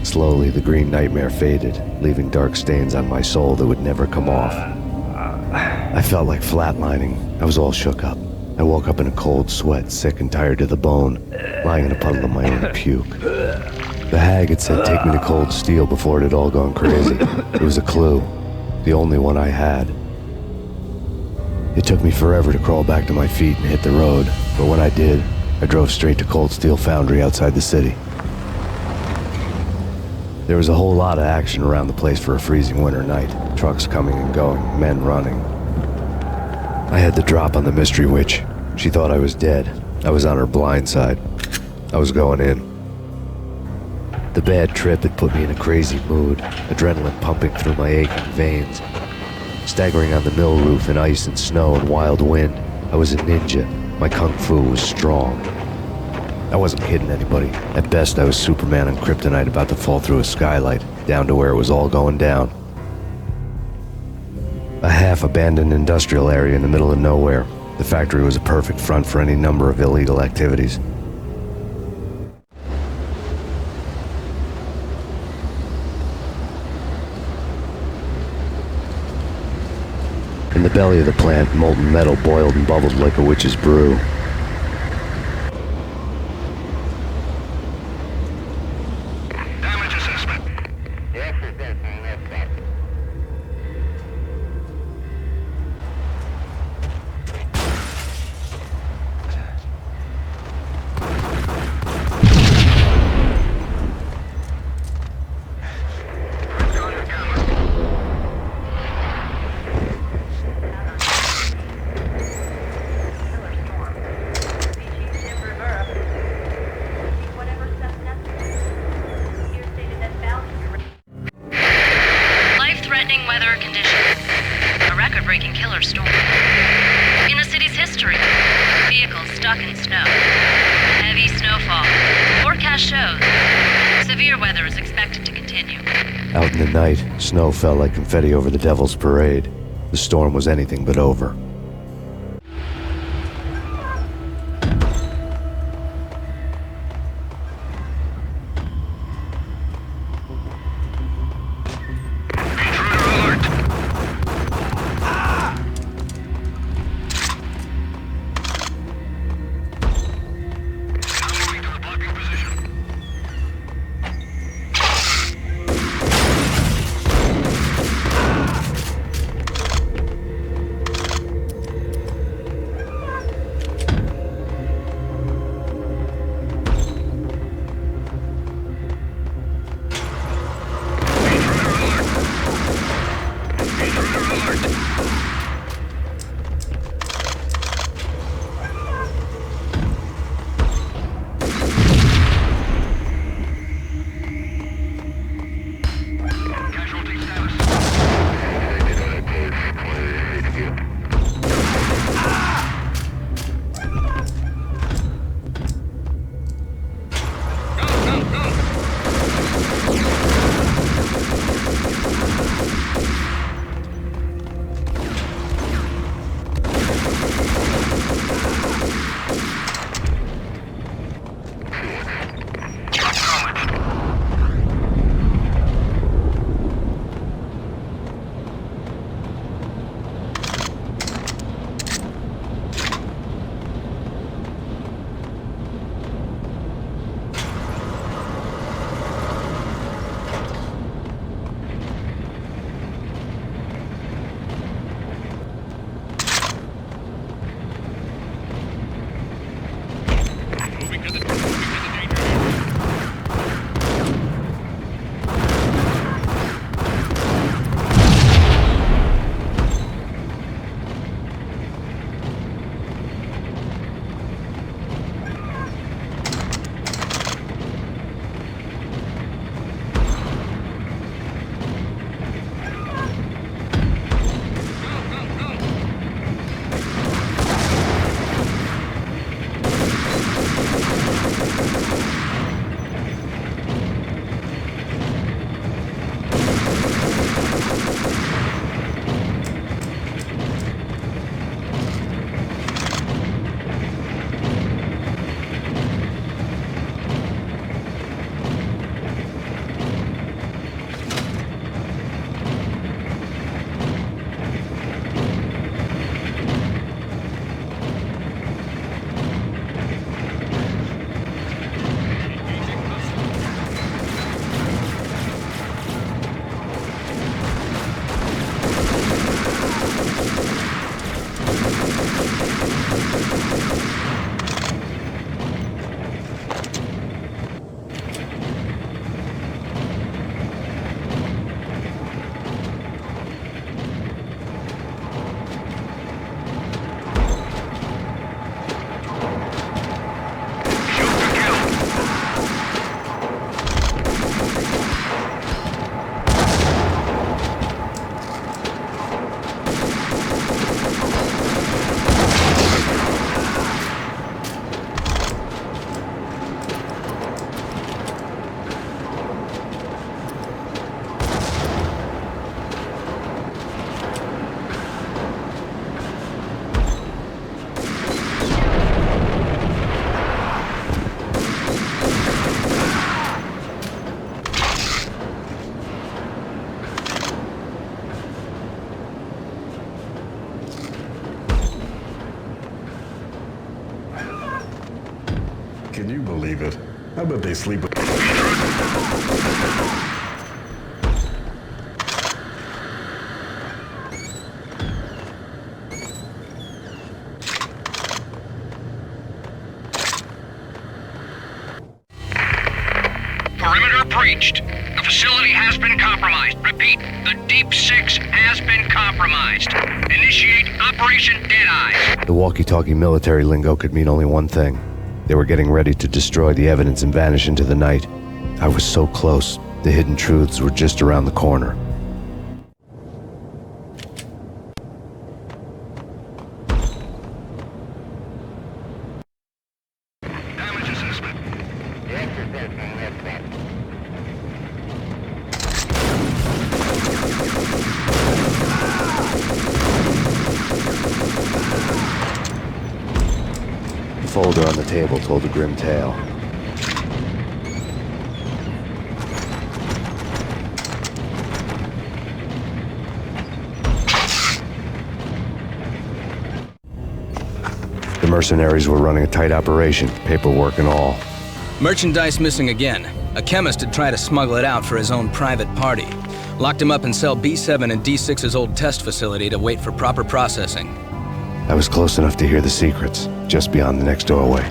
Slowly, the green nightmare faded, leaving dark stains on my soul that would never come off. I felt like flatlining. I was all shook up. I woke up in a cold sweat, sick and tired to the bone, lying in a puddle of my own puke. The hag had said take me to Cold Steel before it had all gone crazy. It was a clue, the only one I had. It took me forever to crawl back to my feet and hit the road, but when I did, I drove straight to Cold Steel Foundry outside the city. There was a whole lot of action around the place for a freezing winter night. Trucks coming and going, men running. I had the drop on the mystery witch. She thought I was dead. I was on her blind side. I was going in. The bad trip had put me in a crazy mood, adrenaline pumping through my aching veins. Staggering on the mill roof in ice and snow and wild wind, I was a ninja. My kung fu was strong. I wasn't kidding anybody. At best, I was Superman on kryptonite about to fall through a skylight, down to where it was all going down. A half-abandoned industrial area in the middle of nowhere. The factory was a perfect front for any number of illegal activities. In the belly of the plant, molten metal boiled and bubbled like a witch's brew. Damage assessment. Life-threatening weather conditions. A record-breaking killer storm. In the city's history, vehicles stuck in snow. Heavy snowfall. Forecast shows severe weather is expected to continue. Out in the night, snow fell like confetti over the Devil's Parade. The storm was anything but over. Can you believe it? I bet they sleep with... Perimeter breached. The facility has been compromised. Repeat, the Deep Six has been compromised. Initiate Operation Deadeye. The walkie-talkie military lingo could mean only one thing. They were getting ready to destroy the evidence and vanish into the night. I was so close. The hidden truths were just around the corner. Damage assessment. The folder on the table told a grim tale. The mercenaries were running a tight operation, paperwork and all. Merchandise missing again. A chemist had tried to smuggle it out for his own private party. Locked him up in cell B7 in D6's old test facility to wait for proper processing. I was close enough to hear the secrets, just beyond the next doorway.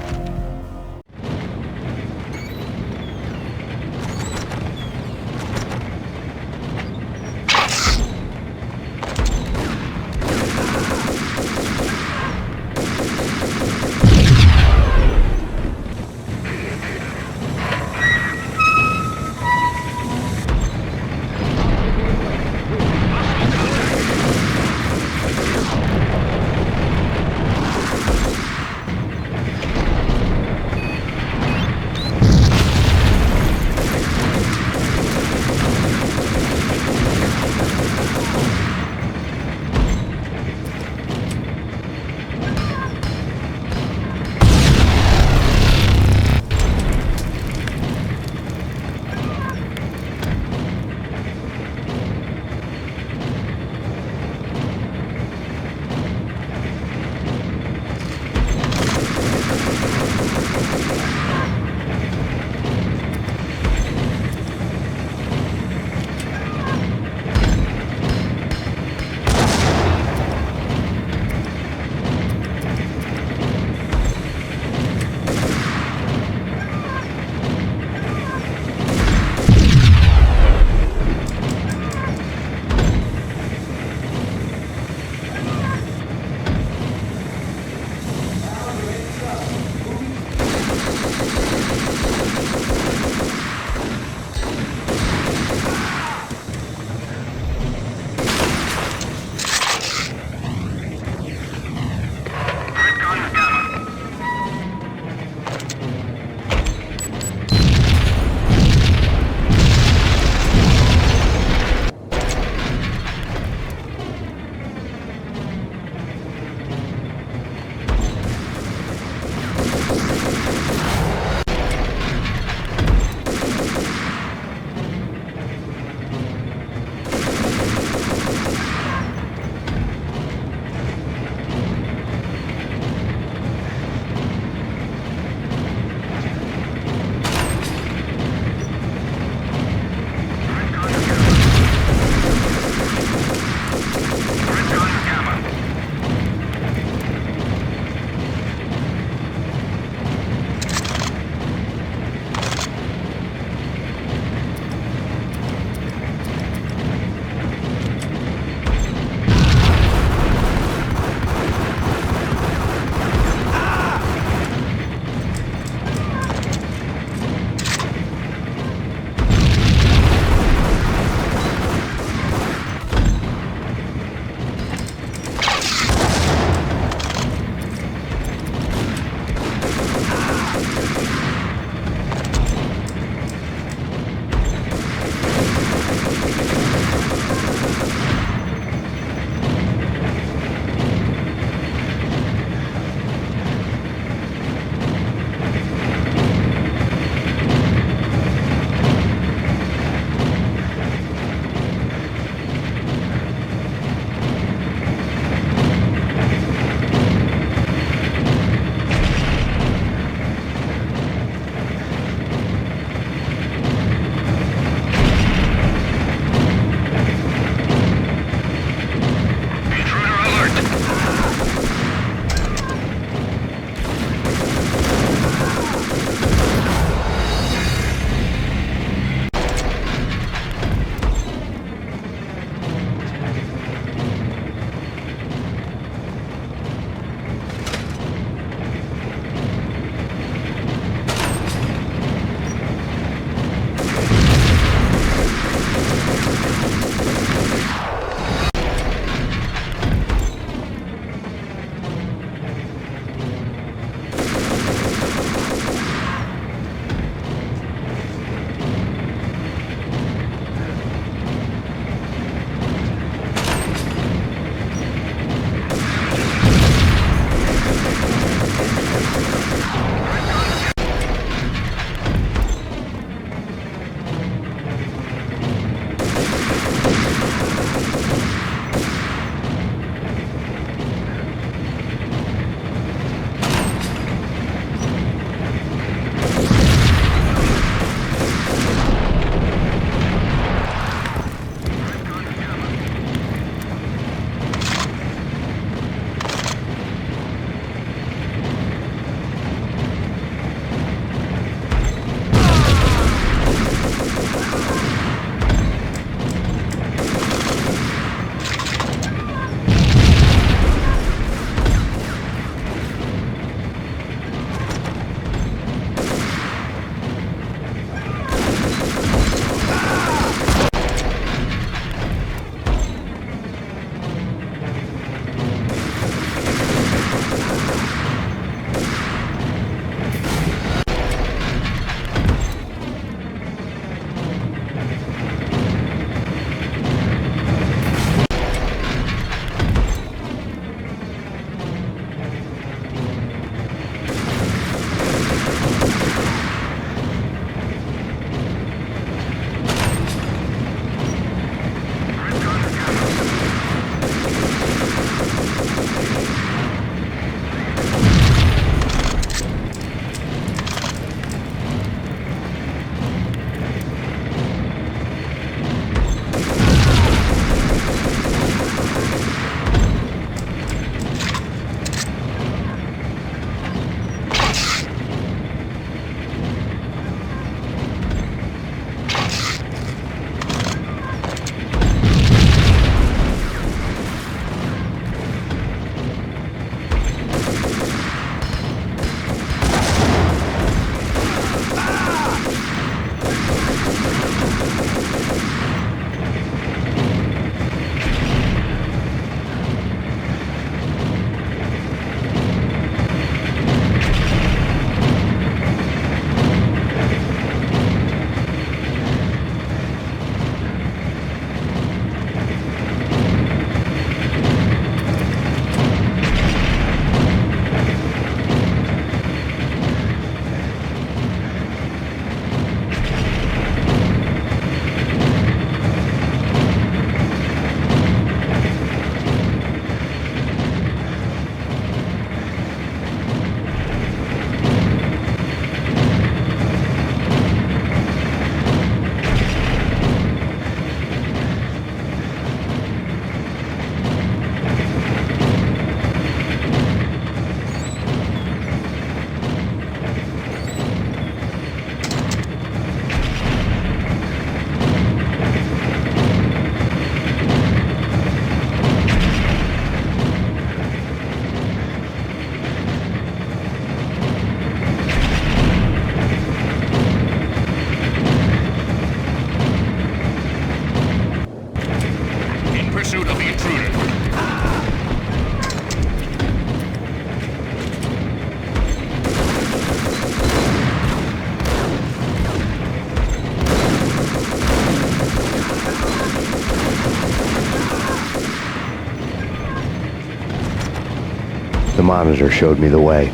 monitor showed me the way.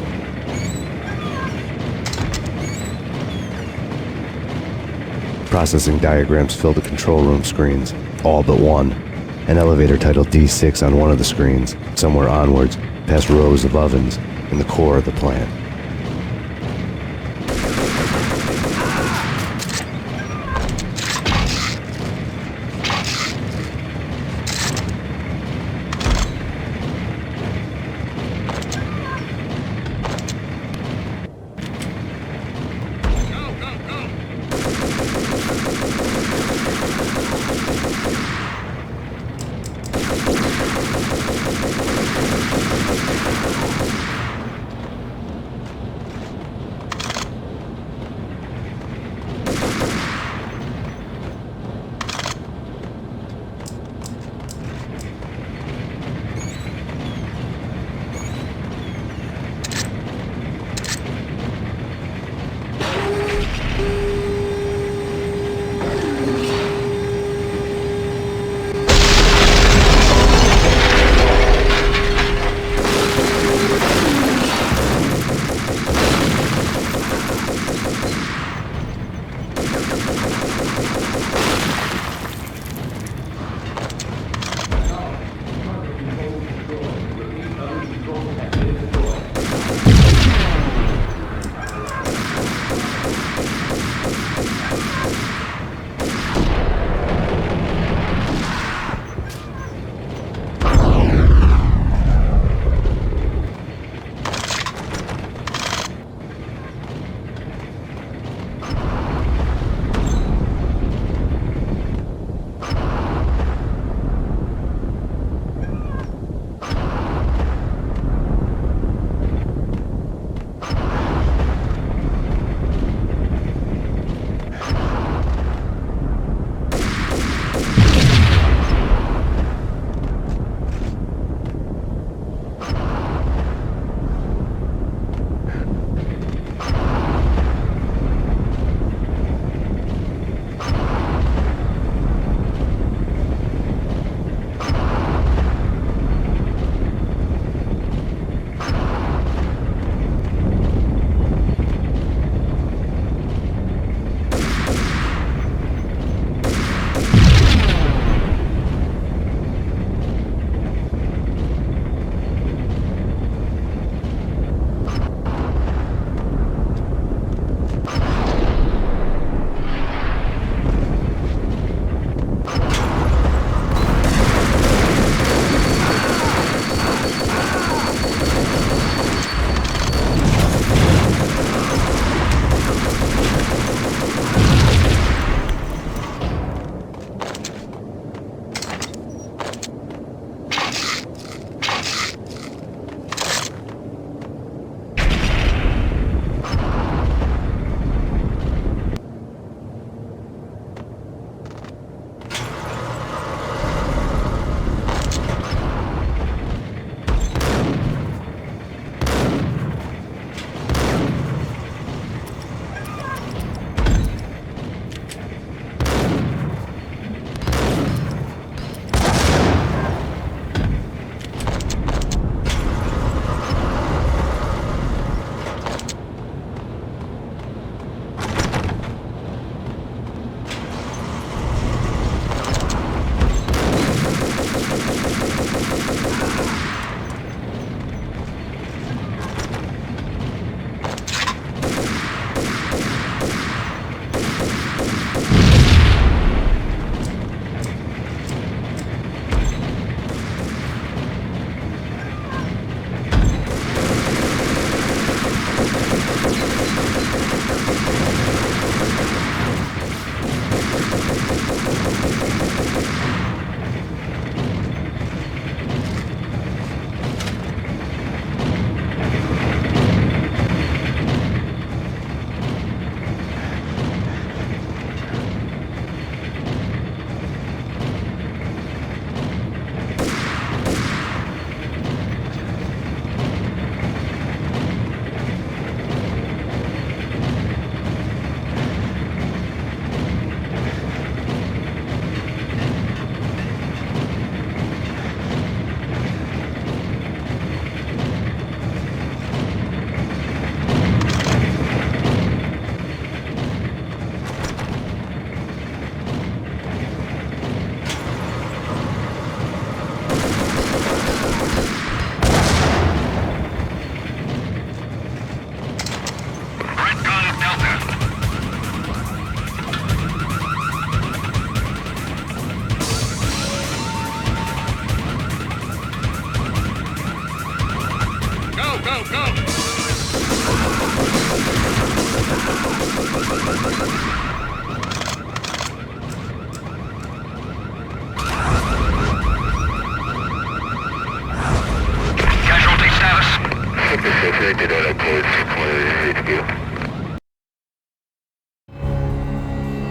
Processing diagrams filled the control room screens, all but one. An elevator titled D6 on one of the screens, somewhere onwards, past rows of ovens, in the core of the plant.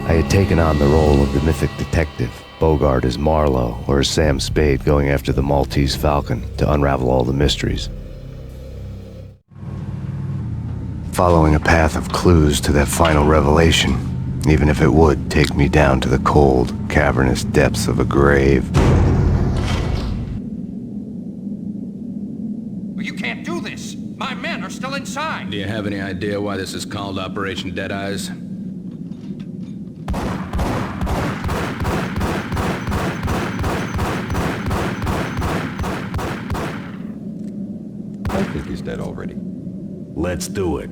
I had taken on the role of the mythic detective, Bogart as Marlowe or as Sam Spade going after the Maltese Falcon to unravel all the mysteries. Following a path of clues to that final revelation, even if it would take me down to the cold, cavernous depths of a grave. You can't do this! My men are still inside! Do you have any idea why this is called Operation Deadeyes? I think he's dead already. Let's do it.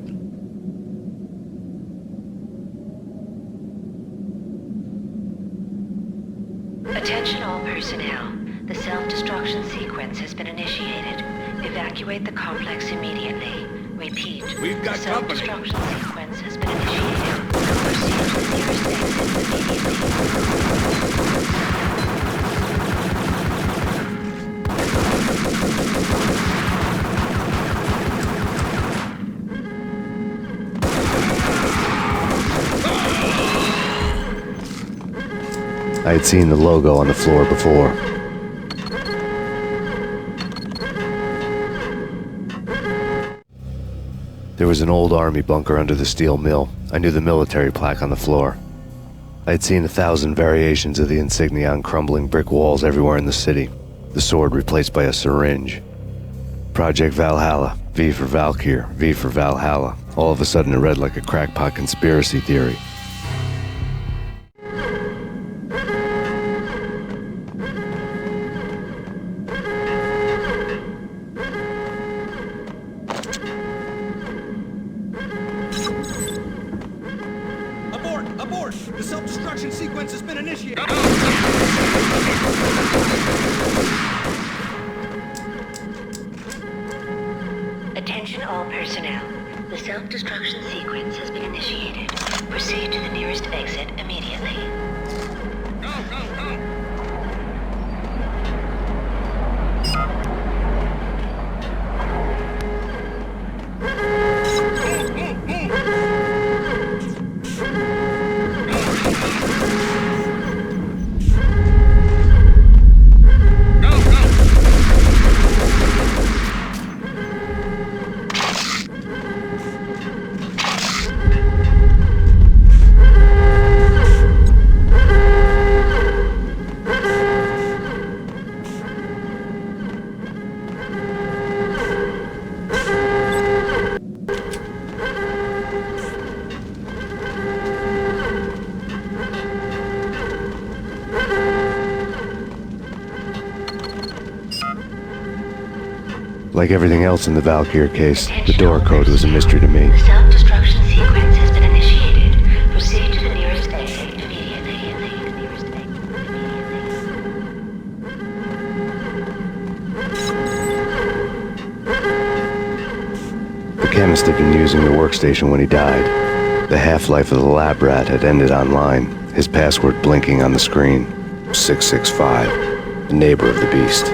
Attention all personnel. The self-destruction sequence has been initiated. Evacuate the complex immediately. Repeat. We've got the self-destruction sequence has been initiated. Proceed to the nearest I had seen the logo on the floor before. There was an old army bunker under the steel mill. I knew the military plaque on the floor. I had seen 1,000 variations of the insignia on crumbling brick walls everywhere in the city. The sword replaced by a syringe. Project Valhalla, V for Valkyr, V for Valhalla. All of a sudden it read like a crackpot conspiracy theory. Abort! The self-destruction sequence has been initiated! Attention all personnel. The self-destruction sequence has been initiated. Proceed to the nearest exit immediately. Go! Like everything else in the Valkyr case, the door code was a mystery to me. The self-destruction sequence has been initiated. Proceed to the nearest exit immediately. The chemist had been using the workstation when he died. The half-life of the lab rat had ended online, his password blinking on the screen. 665, the neighbor of the beast.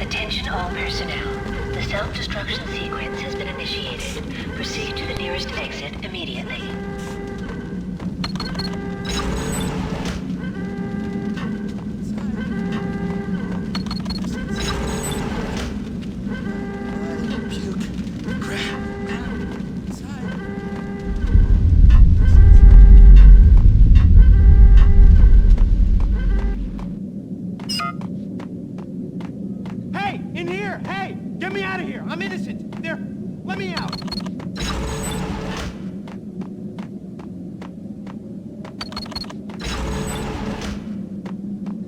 Attention all personnel. The self-destruction sequence has been initiated. Proceed to the nearest exit immediately. In here! Hey! Get me out of here! I'm innocent! There! Let me out!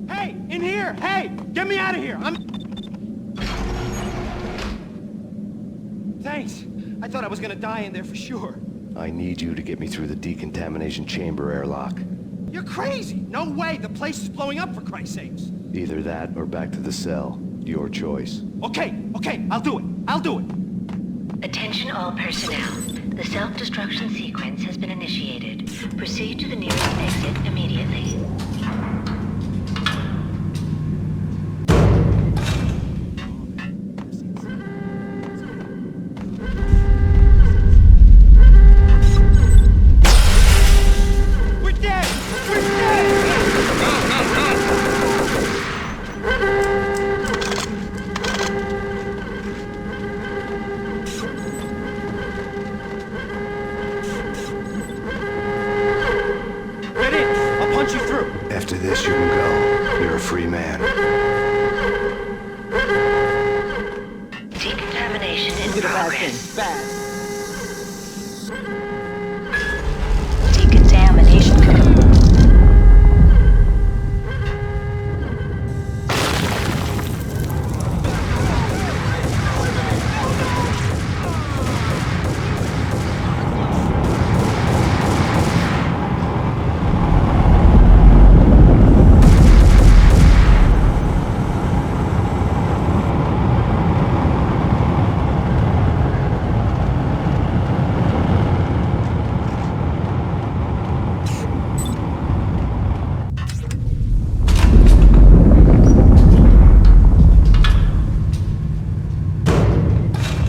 Hey! In here! Hey! Get me out of here! Thanks. I thought I was gonna die in there for sure. I need you to get me through the decontamination chamber airlock. You're crazy! No way! The place is blowing up, for Christ's sakes! Either that or back to the cell. Your choice. Okay, I'll do it. I'll do it. Attention all personnel. The self-destruction sequence has been initiated. Proceed to the nearest exit immediately. We're dead! We're dead! Get in! I'll punch you through! After this, you can go. You're a free man. Decontamination in progress. Decontamination complete.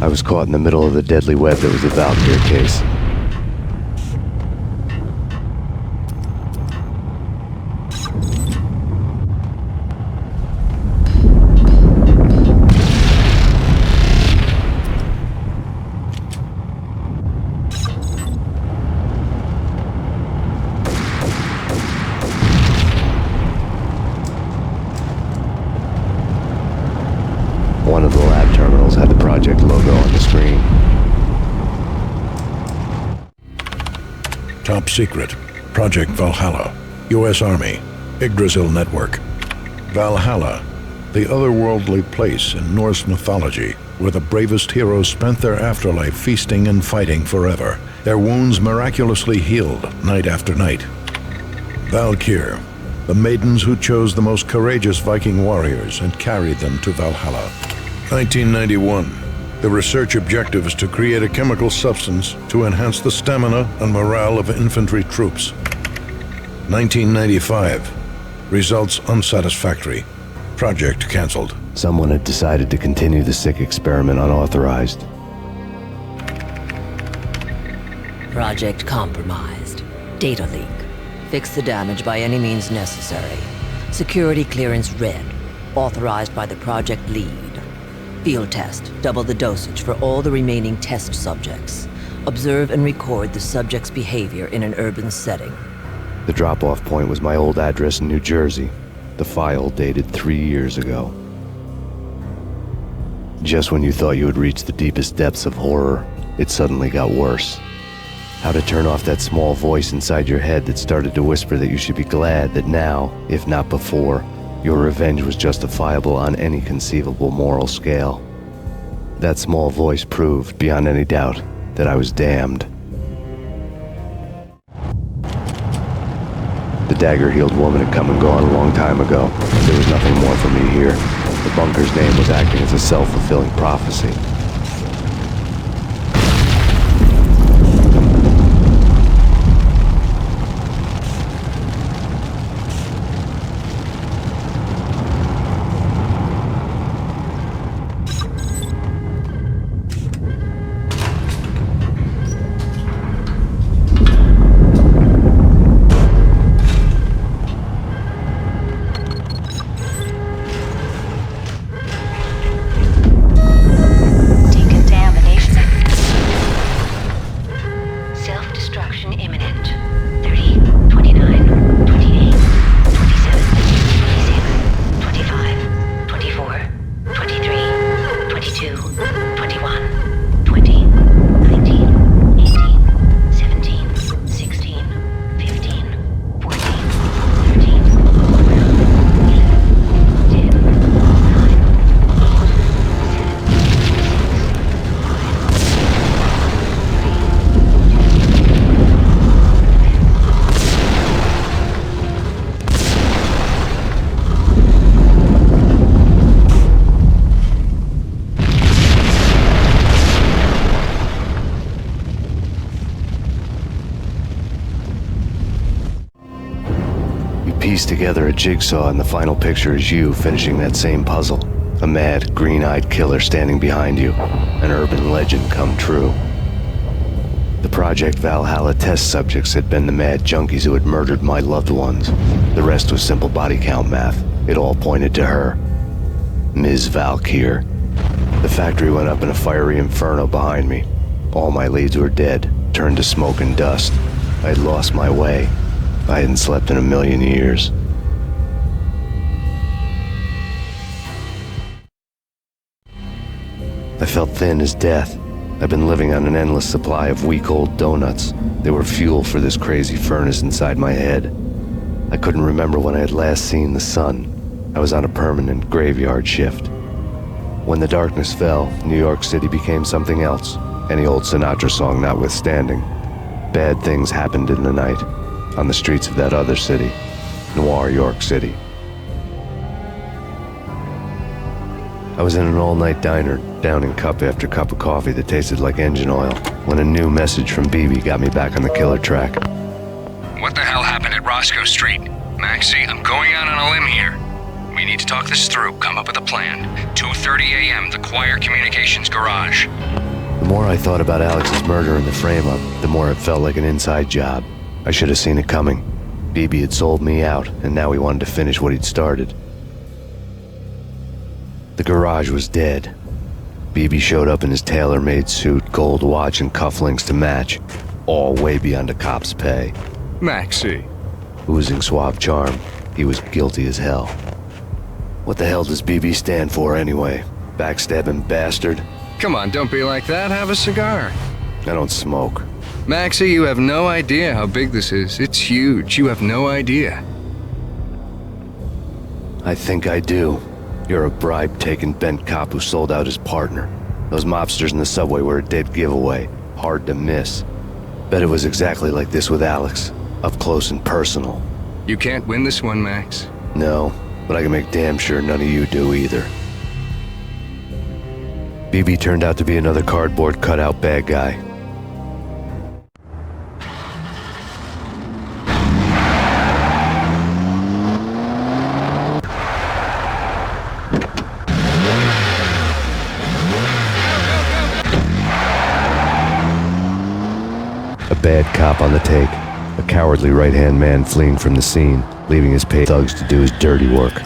I was caught in the middle of the deadly web that was the Valkyrie case. One of the lab terminals had the project logo on the screen. Top secret. Project Valhalla. U.S. Army. Yggdrasil Network. Valhalla, the otherworldly place in Norse mythology where the bravest heroes spent their afterlife feasting and fighting forever, their wounds miraculously healed night after night. Valkyr, the maidens who chose the most courageous Viking warriors and carried them to Valhalla. 1991. The research objective is to create a chemical substance to enhance the stamina and morale of infantry troops. 1995. Results unsatisfactory. Project cancelled. Someone had decided to continue the sick experiment unauthorized. Project compromised. Data leak. Fix the damage by any means necessary. Security clearance red. Authorized by the project lead. Field test. Double the dosage for all the remaining test subjects. Observe and record the subject's behavior in an urban setting. The drop-off point was my old address in New Jersey. The file dated 3 years ago. Just when you thought you had reached the deepest depths of horror, it suddenly got worse. How to turn off that small voice inside your head that started to whisper that you should be glad that now, if not before, your revenge was justifiable on any conceivable moral scale. That small voice proved, beyond any doubt, that I was damned. The dagger-heeled woman had come and gone a long time ago. There was nothing more for me here. The bunker's name was acting as a self-fulfilling prophecy. piece together a jigsaw, and the final picture is you finishing that same puzzle. A mad, green-eyed killer standing behind you. An urban legend come true. The Project Valhalla test subjects had been the mad junkies who had murdered my loved ones. The rest was simple body count math. It all pointed to her. Ms. Valkyr. The factory went up in a fiery inferno behind me. All my leads were dead, turned to smoke and dust. I had lost my way. I hadn't slept in a million years. I felt thin as death. I'd been living on an endless supply of week-old donuts. They were fuel for this crazy furnace inside my head. I couldn't remember when I had last seen the sun. I was on a permanent graveyard shift. When the darkness fell, New York City became something else, any old Sinatra song notwithstanding. Bad things happened in the night, on the streets of that other city, Noir York City. I was in an all-night diner, downing cup after cup of coffee that tasted like engine oil, when a new message from BB got me back on the killer track. What the hell happened at Roscoe Street? Maxie, I'm going out on a limb here. We need to talk this through, come up with a plan. 2:30 a.m., the Choir Communications Garage. The more I thought about Alex's murder and the frame-up, the more it felt like an inside job. I should have seen it coming. BB had sold me out, and now he wanted to finish what he'd started. The garage was dead. BB showed up in his tailor-made suit, gold watch, and cufflinks to match, all way beyond a cop's pay. Maxie. Oozing suave charm, he was guilty as hell. What the hell does BB stand for anyway? Backstabbing bastard? Come on, don't be like that. Have a cigar. I don't smoke. Maxie, you have no idea how big this is. It's huge. You have no idea. I think I do. You're a bribe-taking bent cop who sold out his partner. Those mobsters in the subway were a dead giveaway. Hard to miss. Bet it was exactly like this with Alex. Up close and personal. You can't win this one, Max. No, but I can make damn sure none of you do either. BB turned out to be another cardboard cutout bad guy. A bad cop on the take. A cowardly right-hand man fleeing from the scene, leaving his paid thugs to do his dirty work.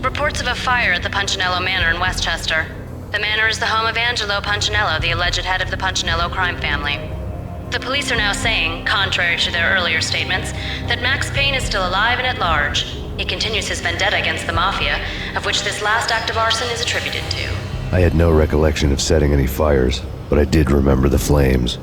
Reports of a fire at the Punchinello Manor in Westchester. The manor is the home of Angelo Punchinello, the alleged head of the Punchinello crime family. The police are now saying, contrary to their earlier statements, that Max Payne is still alive and at large. He continues his vendetta against the Mafia, of which this last act of arson is attributed to. I had no recollection of setting any fires, but I did remember the flames.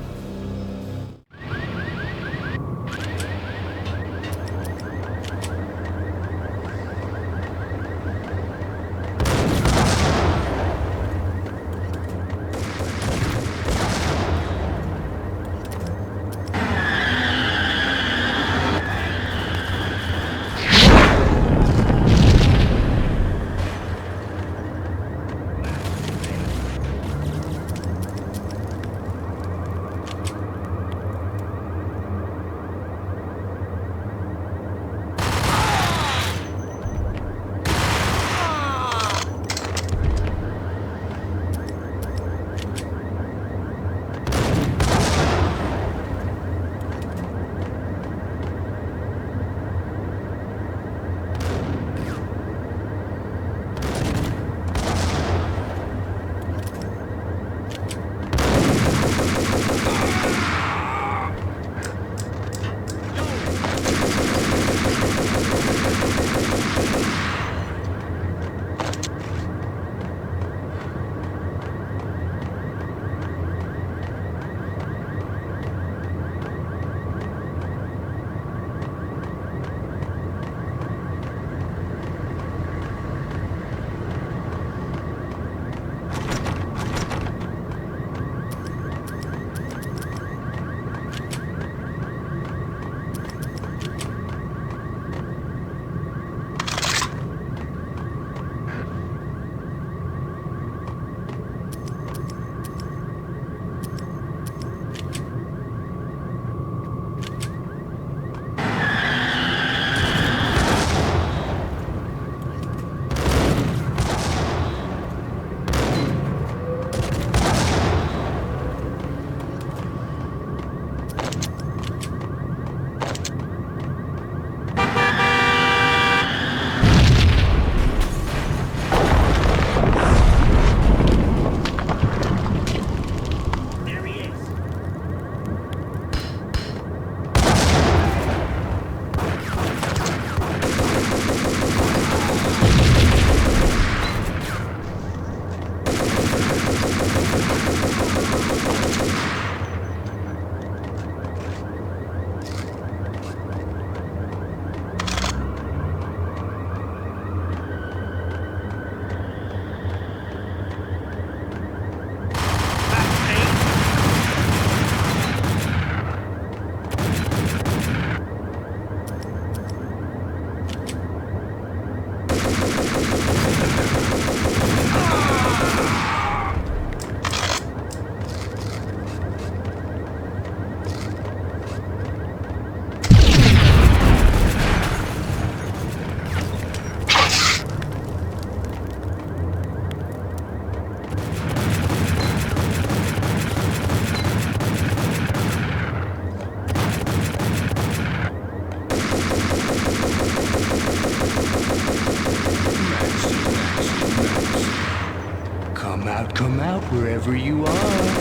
Come out wherever you are.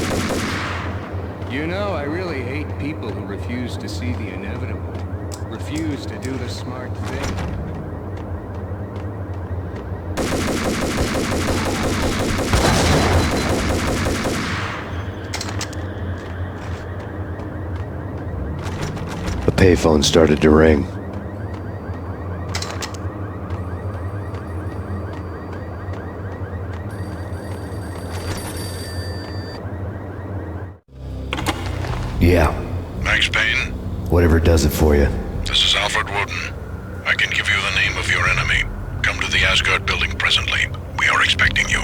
You know, I really hate people who refuse to see the inevitable, refuse to do the smart thing. The payphone started to ring. Yeah. Max Payne? Whatever does it for you. This is Alfred Woden. I can give you the name of your enemy. Come to the Asgard building presently. We are expecting you.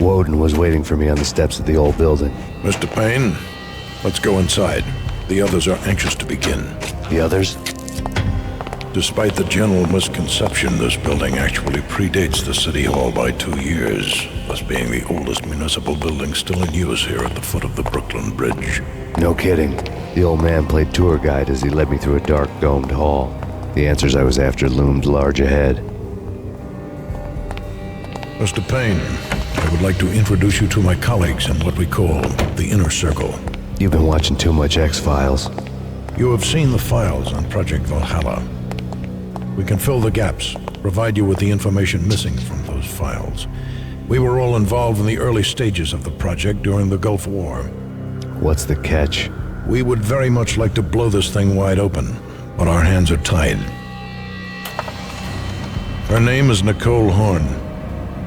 Woden was waiting for me on the steps of the old building. Mr. Payne, let's go inside. The others are anxious to begin. The others? Despite the general misconception, this building actually predates the City Hall by 2 years, thus being the oldest municipal building still in use here at the foot of the Brooklyn Bridge. No kidding. The old man played tour guide as he led me through a dark domed hall. The answers I was after loomed large ahead. Mr. Payne, I would like to introduce you to my colleagues in what we call the Inner Circle. You've been watching too much X-Files. You have seen the files on Project Valhalla. We can fill the gaps, provide you with the information missing from those files. We were all involved in the early stages of the project during the Gulf War. What's the catch? We would very much like to blow this thing wide open, but our hands are tied. Her name is Nicole Horn.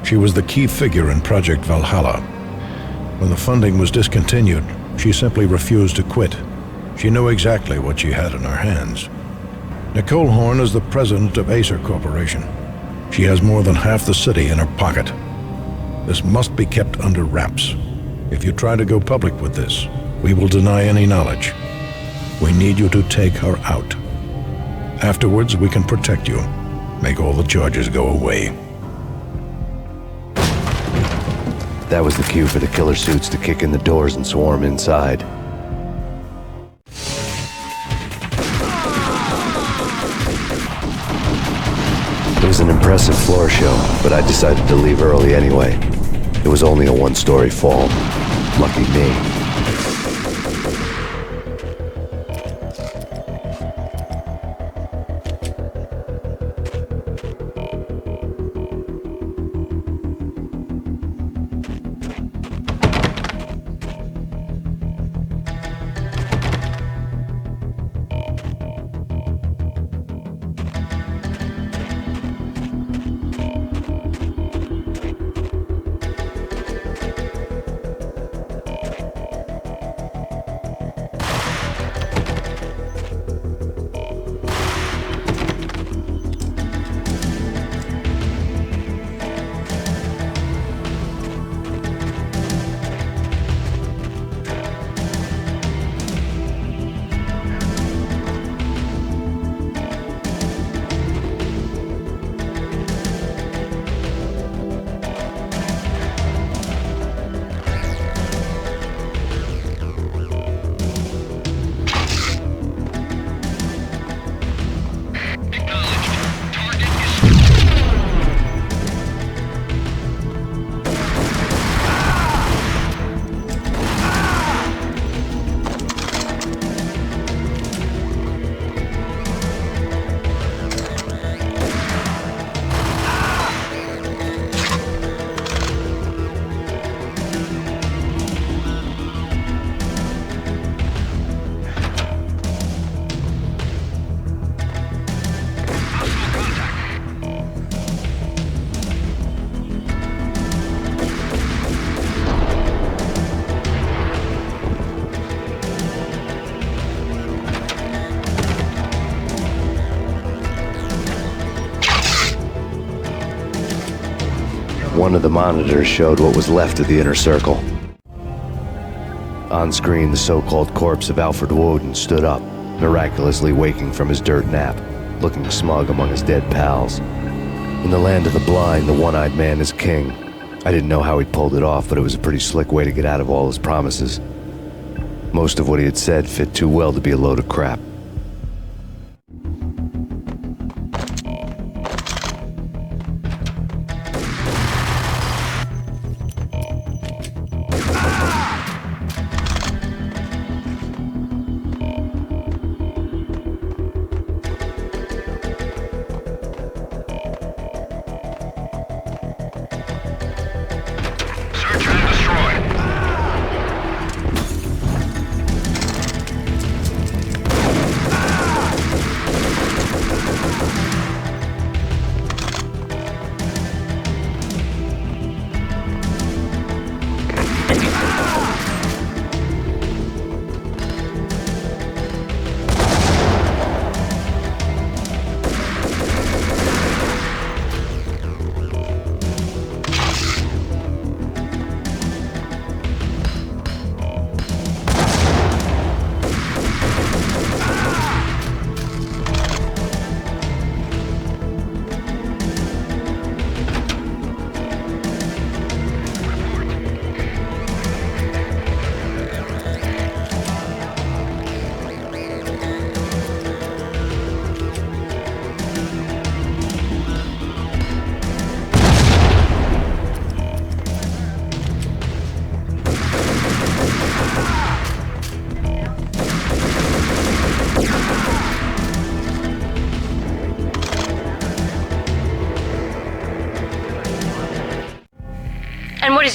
She was the key figure in Project Valhalla. When the funding was discontinued, she simply refused to quit. She knew exactly what she had in her hands. Nicole Horn is the president of Acer Corporation. She has more than half the city in her pocket. This must be kept under wraps. If you try to go public with this, we will deny any knowledge. We need you to take her out. Afterwards, we can protect you. Make all the charges go away. That was the cue for the killer suits to kick in the doors and swarm inside. It was an impressive floor show, but I decided to leave early anyway. It was only a one-story fall. Lucky me. One of the monitors showed what was left of the Inner Circle. On screen, the so-called corpse of Alfred Woden stood up, miraculously waking from his dirt nap, looking smug among his dead pals. In the land of the blind, the one-eyed man is king. I didn't know how he pulled it off, but it was a pretty slick way to get out of all his promises. Most of what he had said fit too well to be a load of crap. Search and destroy.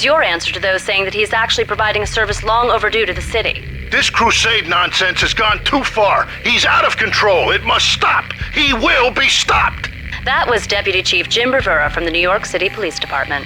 is your answer to those saying that he's actually providing a service long overdue to the city? This crusade nonsense has gone too far. He's out of control. It must stop. He will be stopped. That was Deputy Chief Jim Rivera from the New York City Police Department.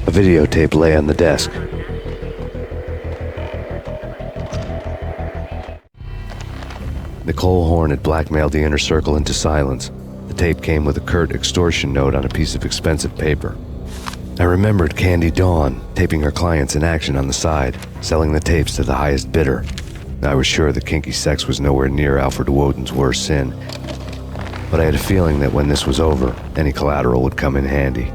A videotape lay on the desk. Nicole Horn had blackmailed the inner circle into silence. The tape came with a curt extortion note on a piece of expensive paper. I remembered Candy Dawn taping her clients in action on the side, selling the tapes to the highest bidder. I was sure that kinky sex was nowhere near Alfred Woden's worst sin, but I had a feeling that when this was over, any collateral would come in handy.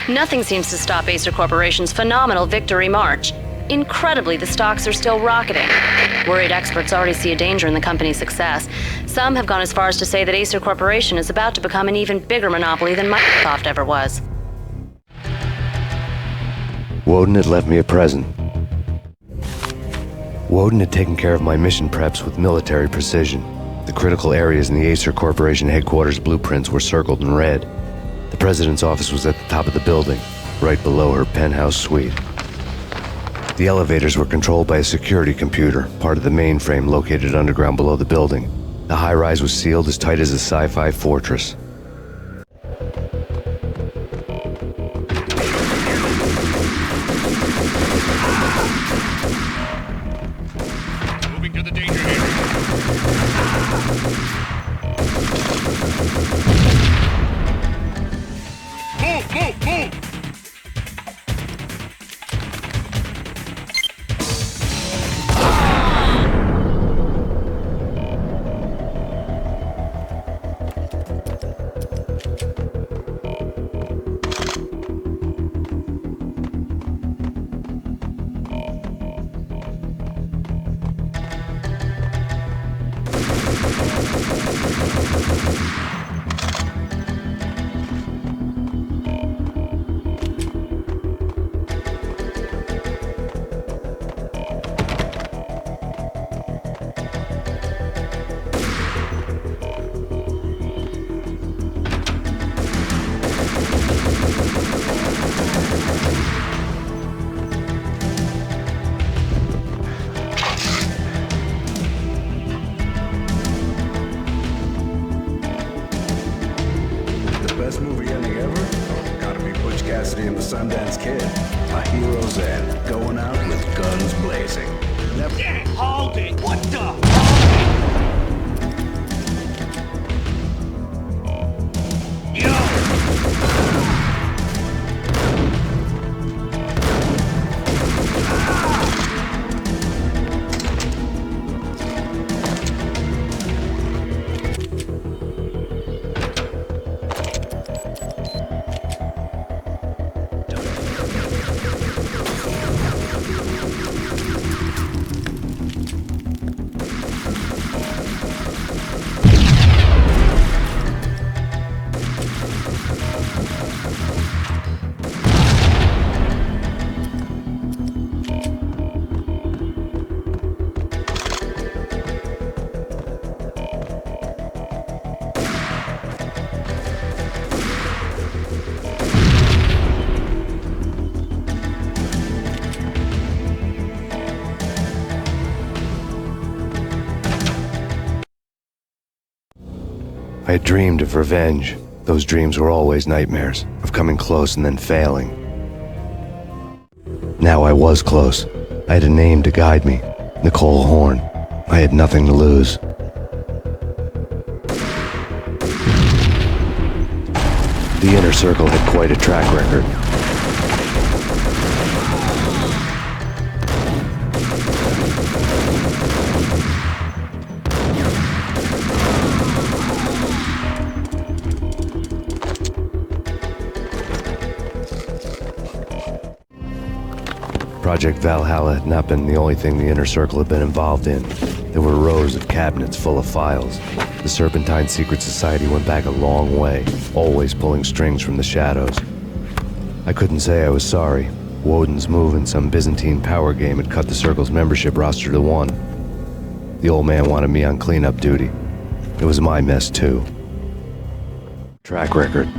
Nothing seems to stop Acer Corporation's phenomenal victory march. Incredibly, the stocks are still rocketing. Worried experts already see a danger in the company's success. Some have gone as far as to say that Acer Corporation is about to become an even bigger monopoly than Microsoft ever was. Woden had left me a present. Woden had taken care of my mission preps with military precision. The critical areas in the Acer Corporation headquarters blueprints were circled in red. The president's office was at the top of the building, right below her penthouse suite. The elevators were controlled by a security computer, part of the mainframe located underground below the building. The high-rise was sealed as tight as a sci-fi fortress. Moving to the danger area. Move! And the Sundance Kid. A hero's end, going out with guns blazing. Never... Yeah, hold it! What the? I had dreamed of revenge. Those dreams were always nightmares, of coming close and then failing. Now I was close. I had a name to guide me, Nicole Horn. I had nothing to lose. The Inner Circle had quite a track record. Project Valhalla had not been the only thing the Inner Circle had been involved in. There were rows of cabinets full of files. The Serpentine Secret Society went back a long way, always pulling strings from the shadows. I couldn't say I was sorry. Woden's move in some Byzantine power game had cut the Circle's membership roster to 1. The old man wanted me on cleanup duty. It was my mess too. Track record.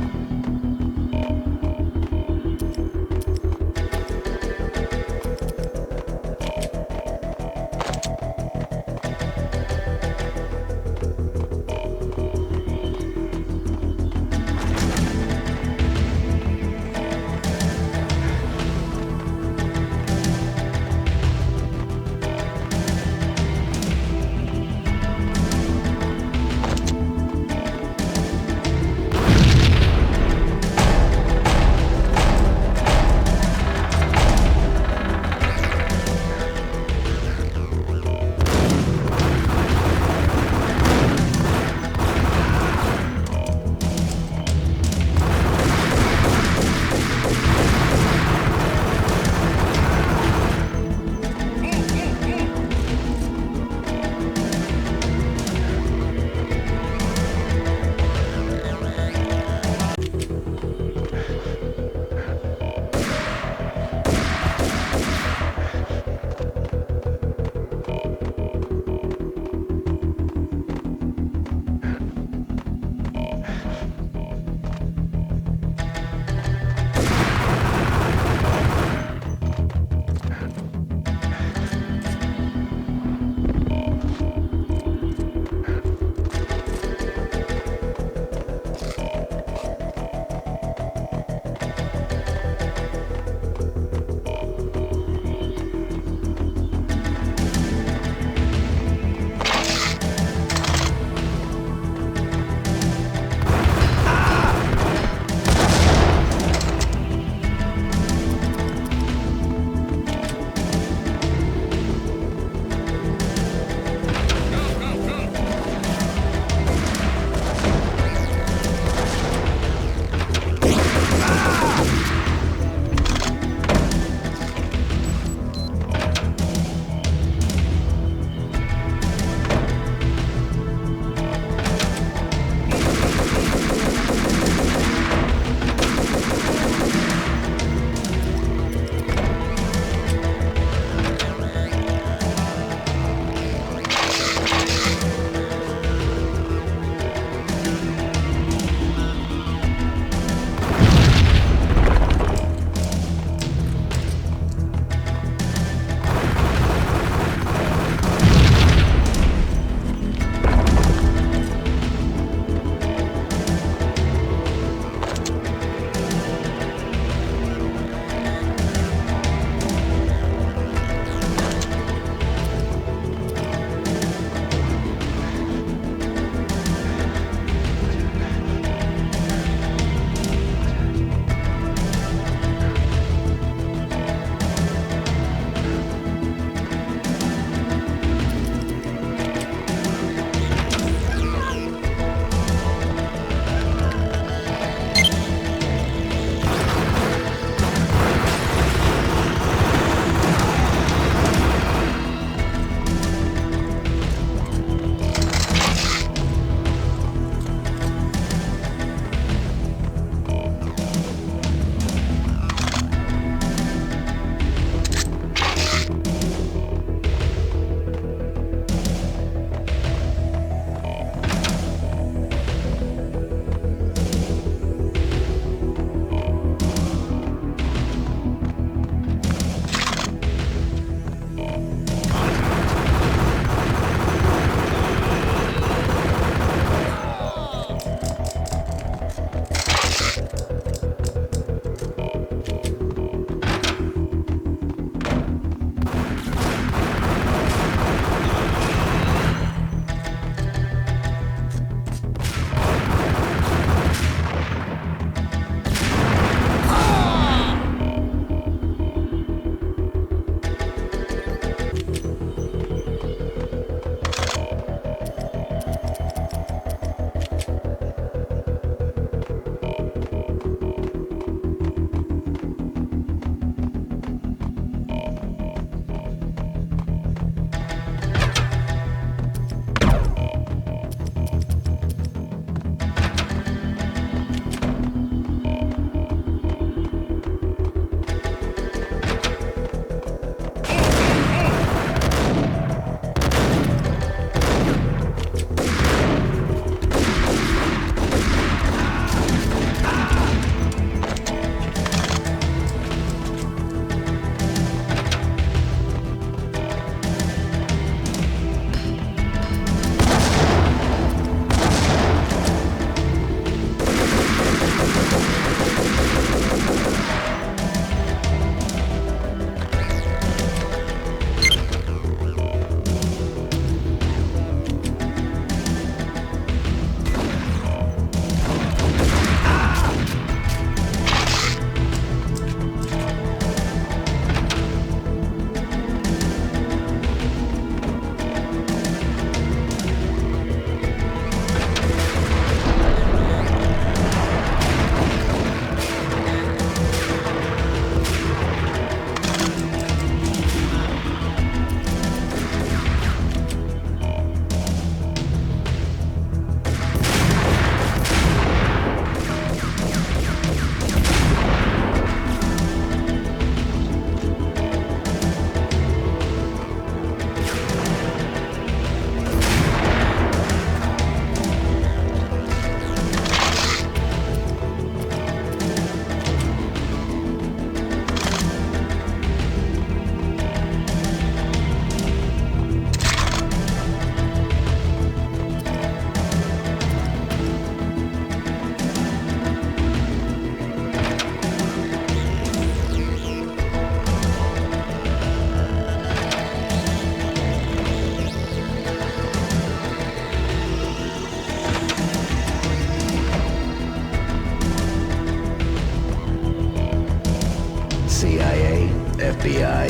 CIA, FBI,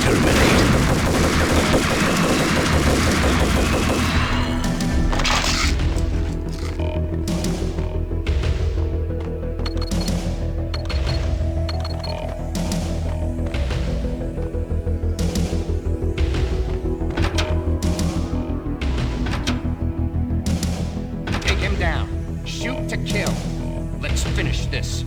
terminate. Take him down. Shoot to kill. Let's finish this.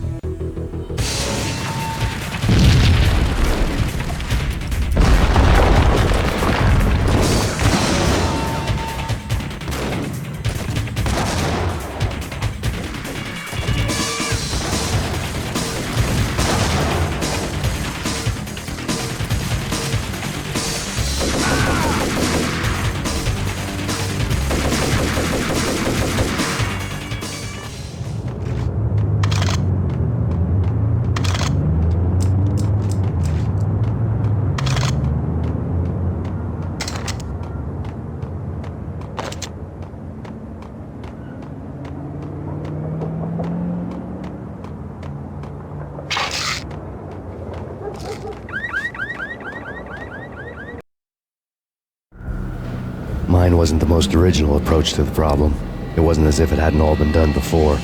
Mine wasn't the most original approach to the problem. It wasn't as if it hadn't all been done before.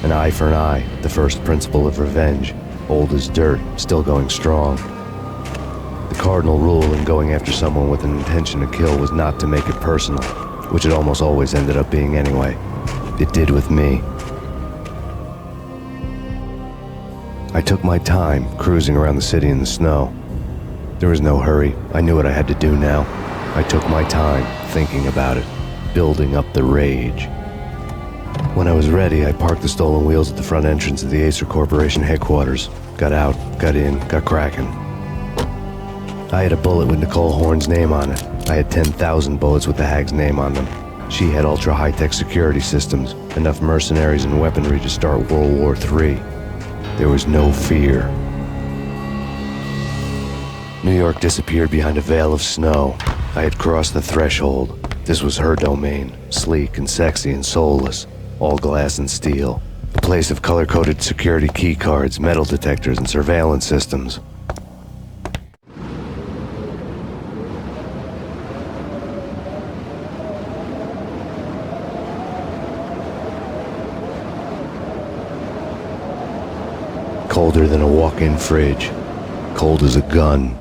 An eye for an eye, the first principle of revenge. Old as dirt, still going strong. The cardinal rule in going after someone with an intention to kill was not to make it personal, which it almost always ended up being anyway. It did with me. I took my time, cruising around the city in the snow. There was no hurry. I knew what I had to do now. I took my time, thinking about it, building up the rage. When I was ready, I parked the stolen wheels at the front entrance of the Acer Corporation headquarters. Got out, got in, got cracking. I had a bullet with Nicole Horn's name on it. I had 10,000 bullets with the Hag's name on them. She had ultra-high-tech security systems, enough mercenaries and weaponry to start World War III. There was no fear. New York disappeared behind a veil of snow. I had crossed the threshold. This was her domain, sleek and sexy and soulless, all glass and steel. A place of color-coded security key cards, metal detectors, and surveillance systems. Colder than a walk-in fridge. Cold as a gun.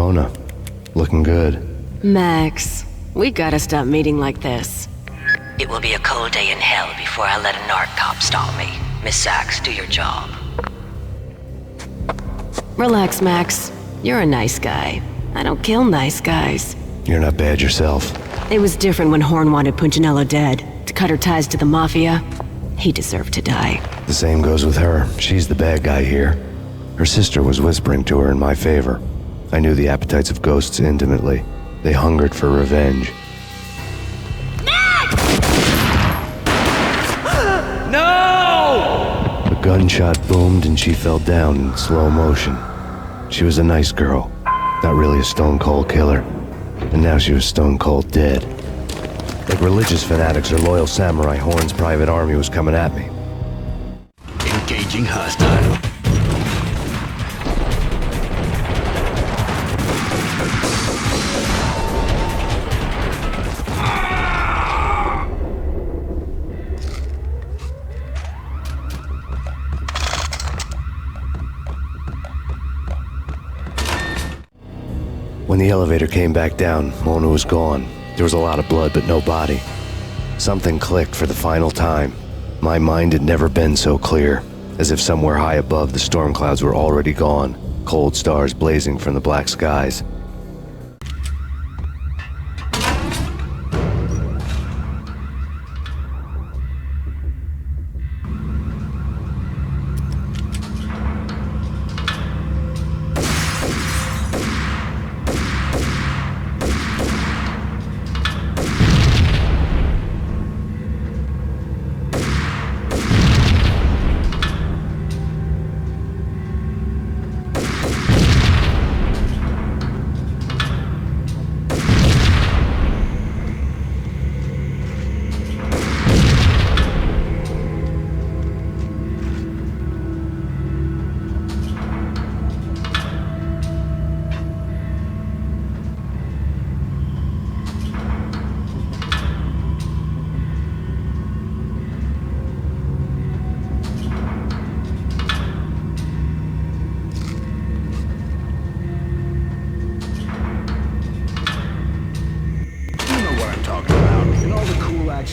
Mona. Looking good. Max, we gotta stop meeting like this. It will be a cold day in hell before I let a narc cop stop me. Miss Sachs, do your job. Relax, Max. You're a nice guy. I don't kill nice guys. You're not bad yourself. It was different when Horn wanted Punchinello dead, to cut her ties to the Mafia. He deserved to die. The same goes with her. She's the bad guy here. Her sister was whispering to her in my favor. I knew the appetites of ghosts intimately. They hungered for revenge. No! A gunshot boomed and she fell down in slow motion. She was a nice girl, not really a stone-cold killer. And now she was stone-cold dead. Like religious fanatics or loyal samurai, Horn's private army was coming at me. Engaging hostile. When the elevator came back down, Mona was gone. There was a lot of blood, but no body. Something clicked for the final time. My mind had never been so clear, as if somewhere high above the storm clouds were already gone, cold stars blazing from the black skies.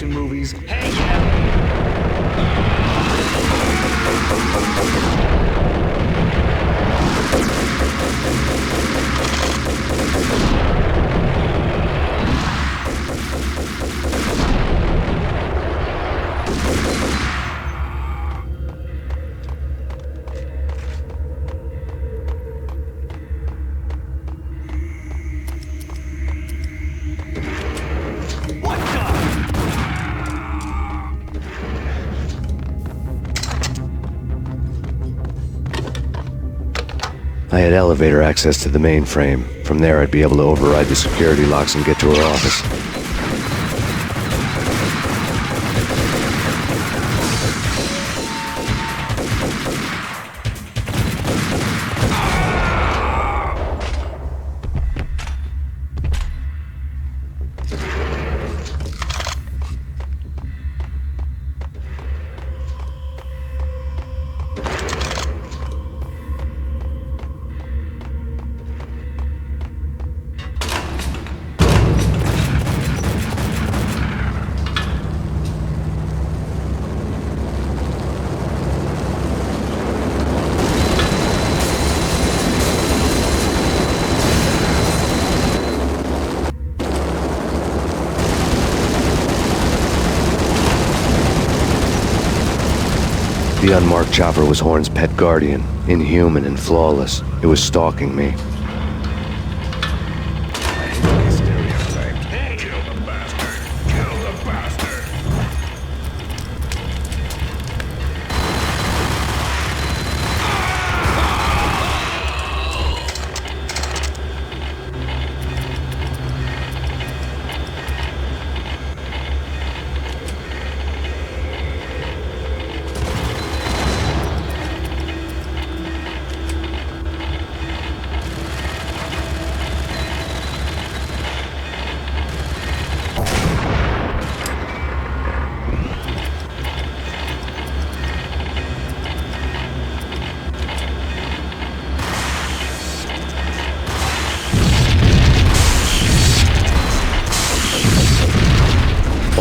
Movies. Hey, yeah. I had elevator access to the mainframe. From there, I'd be able to override the security locks and get to her office. The unmarked chopper was Horn's pet guardian, inhuman and flawless. It was stalking me.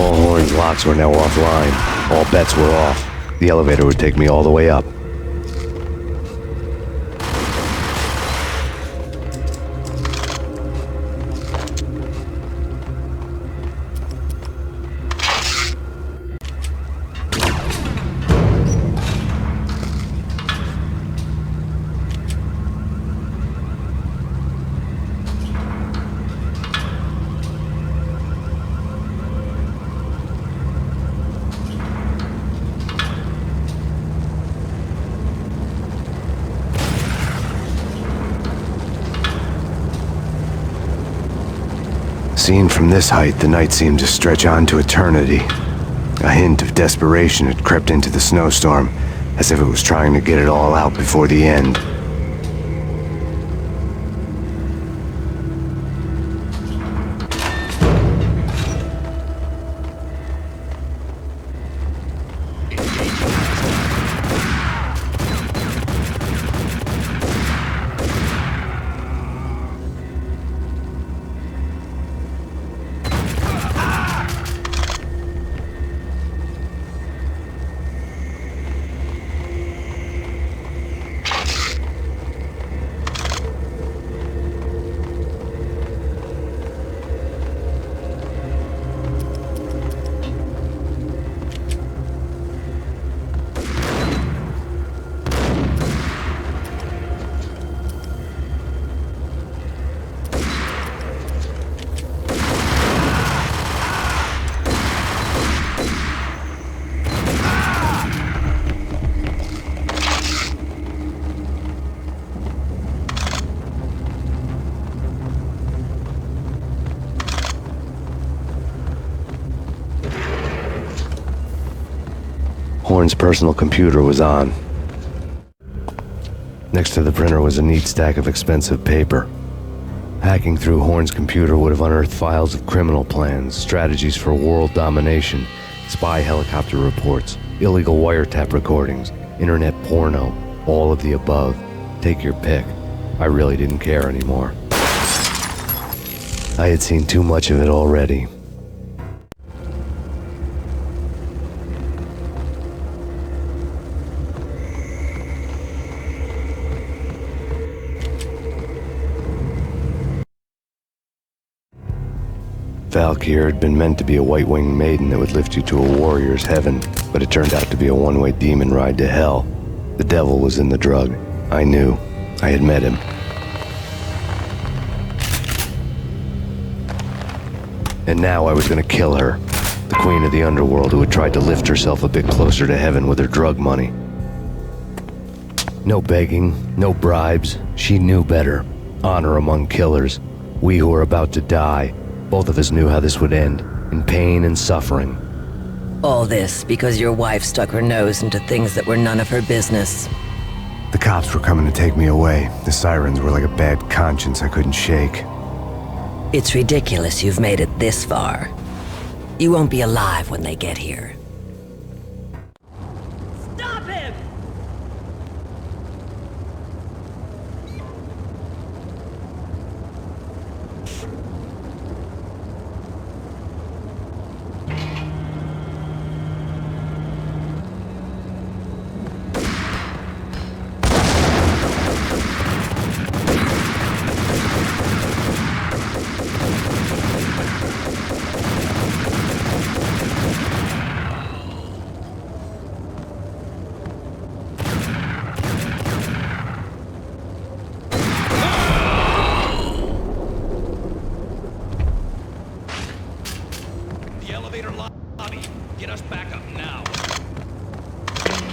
All Horn's locks were now offline. All bets were off. The elevator would take me all the way up. Seen from this height, the night seemed to stretch on to eternity. A hint of desperation had crept into the snowstorm, as if it was trying to get it all out before the end. Horn's personal computer was on. Next to the printer was a neat stack of expensive paper. Hacking through Horn's computer would have unearthed files of criminal plans, strategies for world domination, spy helicopter reports, illegal wiretap recordings, internet porno, all of the above. Take your pick. I really didn't care anymore. I had seen too much of it already. Valkyr had been meant to be a white-winged maiden that would lift you to a warrior's heaven, but it turned out to be a one-way demon ride to hell. The devil was in the drug. I knew. I had met him. And now I was gonna kill her, the queen of the underworld who had tried to lift herself a bit closer to heaven with her drug money. No begging, no bribes. She knew better. Honor among killers. We who were about to die. Both of us knew how this would end, in pain and suffering. All this because your wife stuck her nose into things that were none of her business. The cops were coming to take me away. The sirens were like a bad conscience I couldn't shake. It's ridiculous you've made it this far. You won't be alive when they get here. Stop him!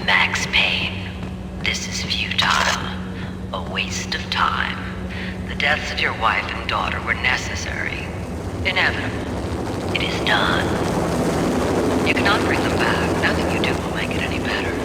Max Payne, this is futile. A waste of time. The deaths of your wife and daughter were necessary. Inevitable. It is done. You cannot bring them back. Nothing you do will make it any better.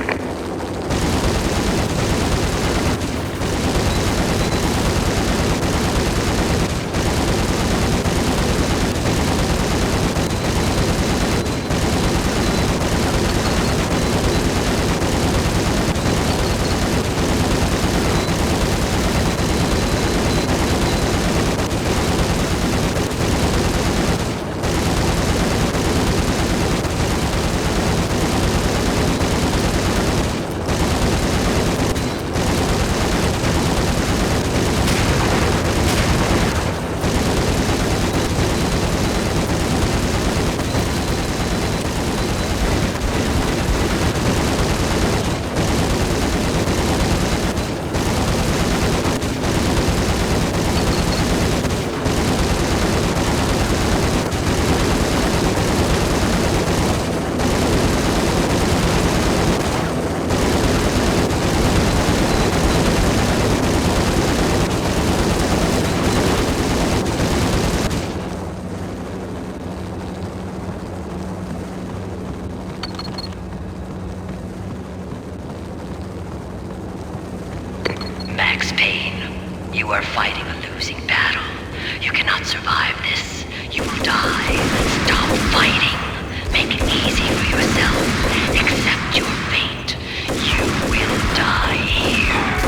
You are fighting a losing battle. You cannot survive this. You will die. Stop fighting. Make it easy for yourself. Accept your fate. You will die here.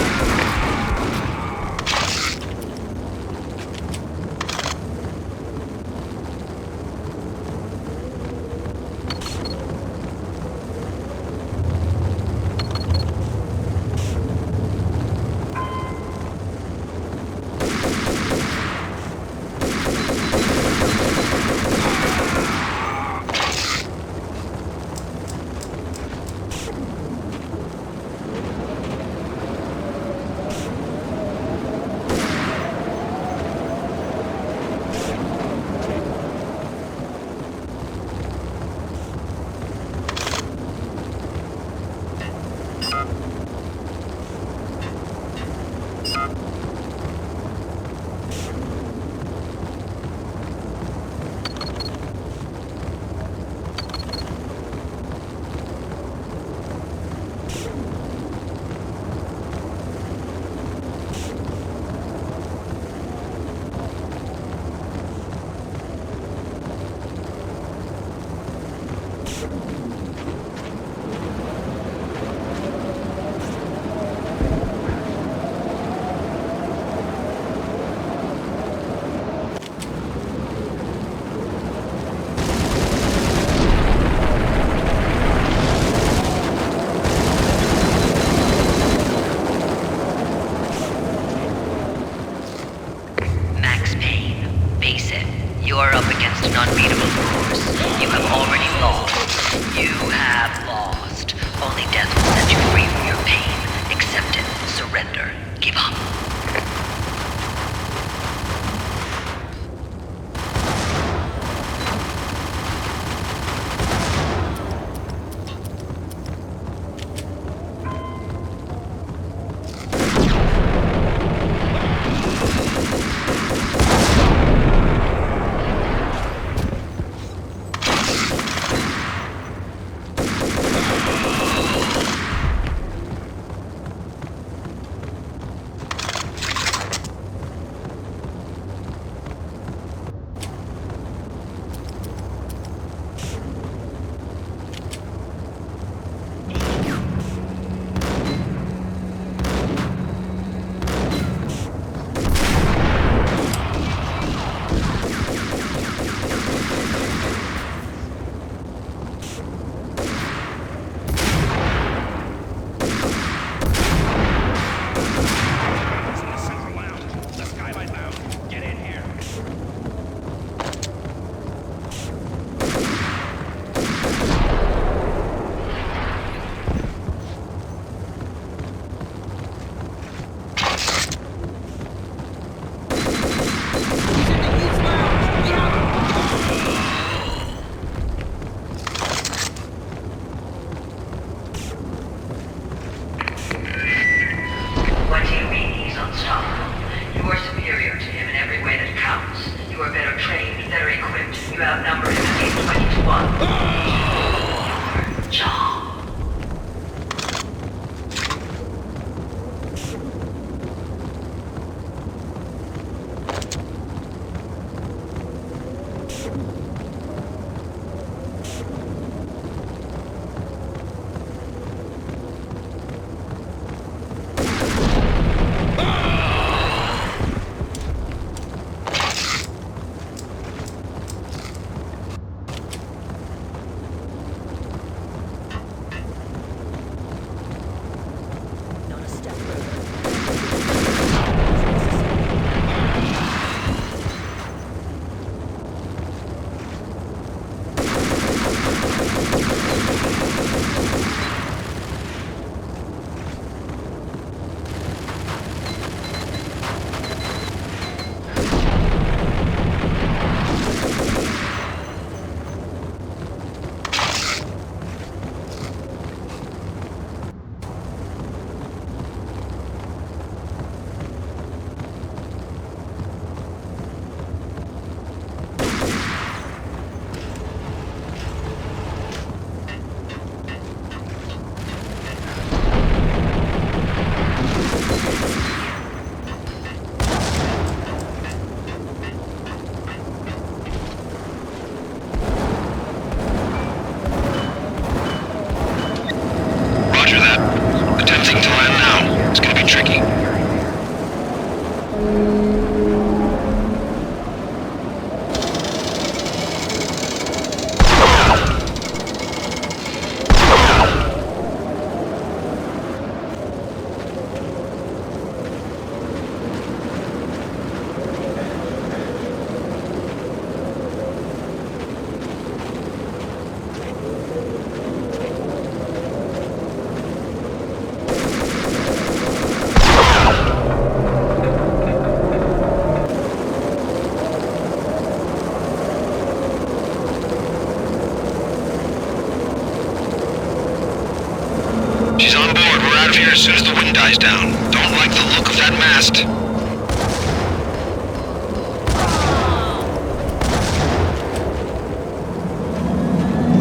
guys down. Don't like the look of that mast.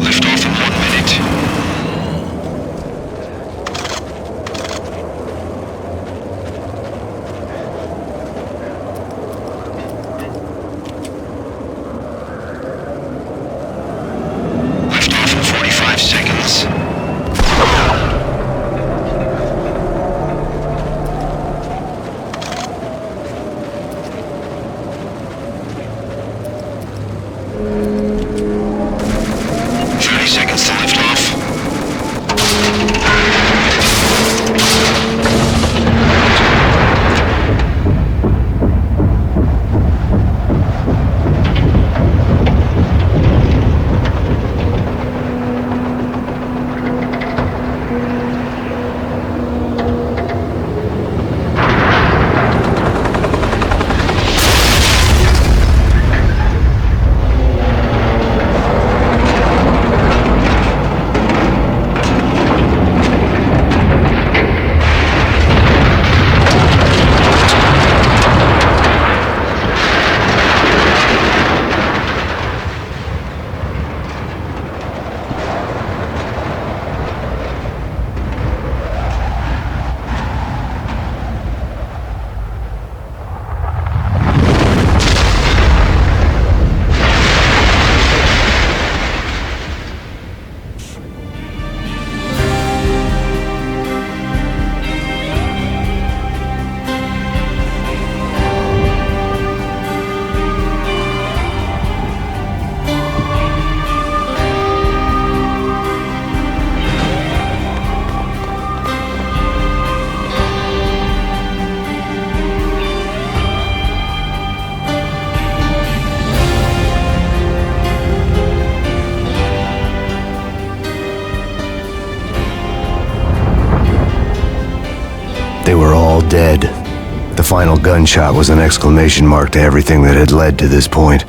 Lift off in 1 minute. Lift off in 45 seconds. 30 seconds to lift off. They were all dead. The final gunshot was an exclamation mark to everything that had led to this point.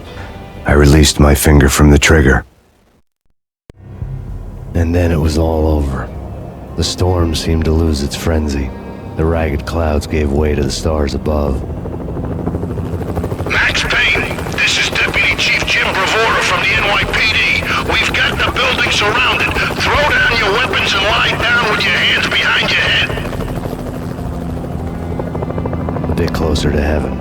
I released my finger from the trigger. And then it was all over. The storm seemed to lose its frenzy. The ragged clouds gave way to the stars above. Max Payne, this is Deputy Chief Jim Bravura from the NYPD. We've got the building surrounded. Throw down your weapons and lie down with your hands behind your head. A bit closer to heaven.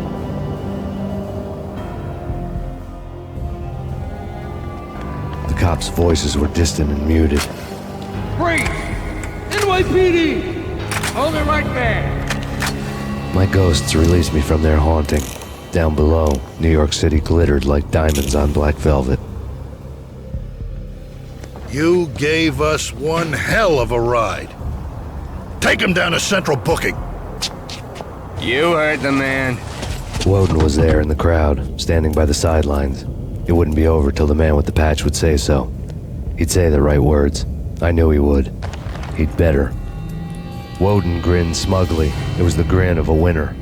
The cops' voices were distant and muted. Freeze! NYPD! Hold it right there! My ghosts released me from their haunting. Down below, New York City glittered like diamonds on black velvet. You gave us one hell of a ride. Take him down to Central Booking. You heard the man. Woden was there in the crowd, standing by the sidelines. It wouldn't be over till the man with the patch would say so. He'd say the right words. I knew he would. He'd better. Woden grinned smugly. It was the grin of a winner.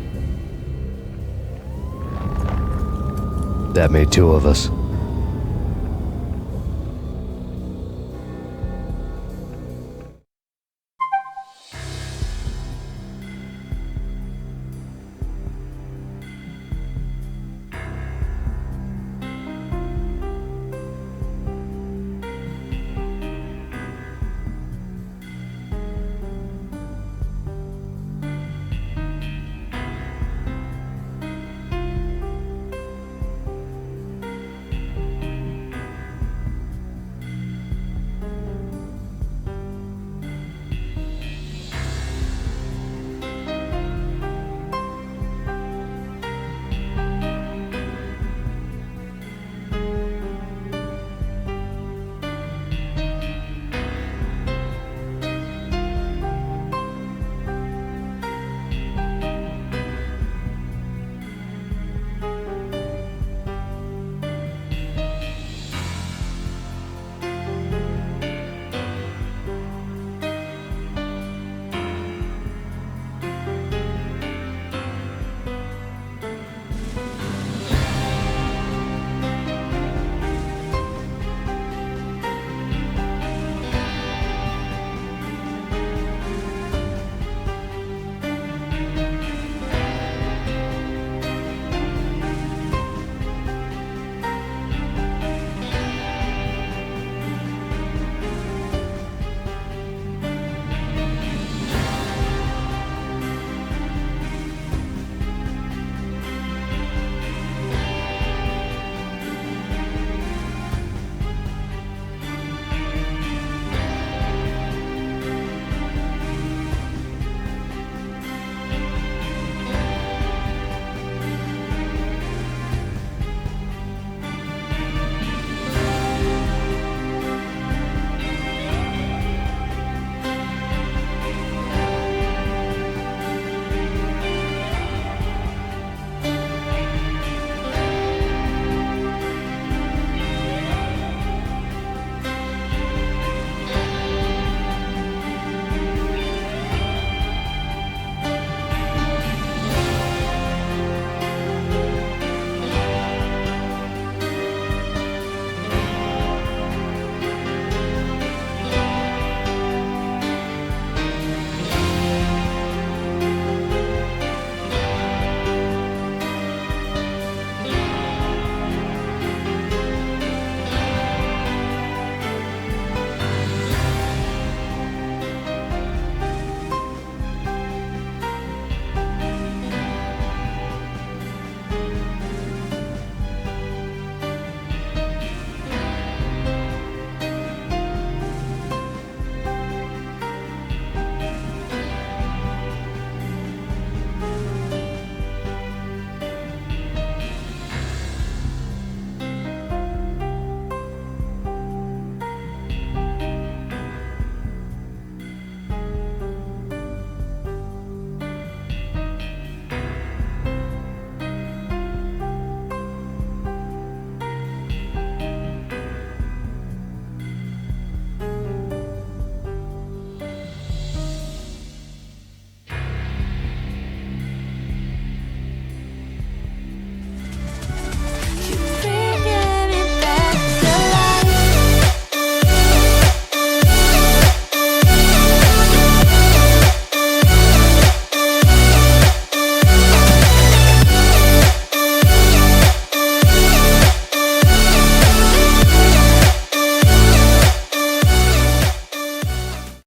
That made two of us.